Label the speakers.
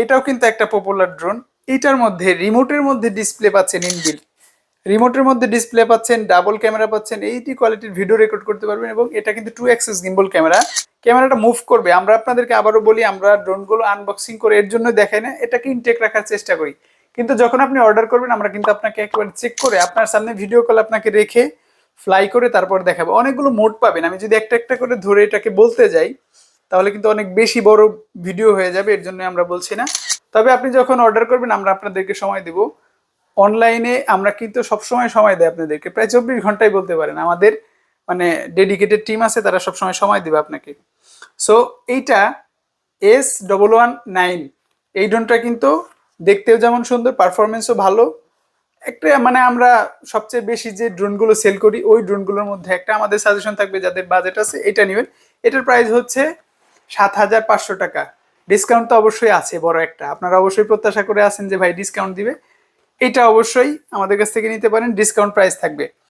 Speaker 1: এটাও কিন্তু একটা পপুলার ড্রোন। এটার মধ্যে রিমোটের মধ্যে ডিসপ্লে পাচ্ছেন ইনবিল্ট, রিমোটের মধ্যে ডিসপ্লে পাচ্ছেন, ডাবল ক্যামেরা পাচ্ছেন, এইটি কোয়ালিটির ভিডিও রেকর্ড করতে পারবেন। এবং এটা কিন্তু 2 অ্যাক্সিস গিম্বল ক্যামেরা, ক্যামেরাটা মুভ করবে। আমরা আপনাদেরকে আবারও বলি, আমরা ড্রোনগুলো আনবক্সিং করে এর জন্য দেখাই না, এটাকে ইনটেক রাখার চেষ্টা করি। কিন্তু যখন আপনি অর্ডার করবেন আমরা কিন্তু আপনাকে একেবারে চেক করে আপনার সামনে ভিডিও কল আপনাকে রেখে ফ্লাই করে তারপর দেখাবো। অনেকগুলো মোড পাবেন, আমি যদি একটা একটা করে ধরে এটাকে বলতে যাই তাহলে কিন্তু অনেক বেশি বড় ভিডিও হয়ে যাবে, এর জন্য আমরা বলছি না। তবে আপনি যখন অর্ডার করবেন আমরা আপনাদেরকে সময় দিব। অনলাইনে আমরা কিন্তু সবসময় সময় দেয় আপনাদেরকে, প্রায় 24 ঘন্টায় বলতে পারেন। আমাদের মানে ডেডিকেটেড টিম আছে, তারা সবসময় সময় দেবে আপনাকে। সো এইটা S119, এই ড্রোনটা কিন্তু দেখতেও যেমন সুন্দর, পারফরমেন্সও ভালো। একটা মানে আমরা সবচেয়ে বেশি যে ড্রোনগুলো সেল করি ওই ড্রোনগুলোর মধ্যে একটা আমাদের সাজেশন থাকবে, যাদের বাজেট আছে এটা নেবেন। এটার প্রাইস হচ্ছে 7,500 টাকা। ডিসকাউন্ট তো অবশ্যই আছে বড় একটা, আপনারা অবশ্যই প্রত্যাশা করে আছেন যে ভাই ডিসকাউন্ট দিবে। এটা অবশ্যই আমাদের কাছ থেকে নিতে পারেন, ডিসকাউন্ট প্রাইস থাকবে।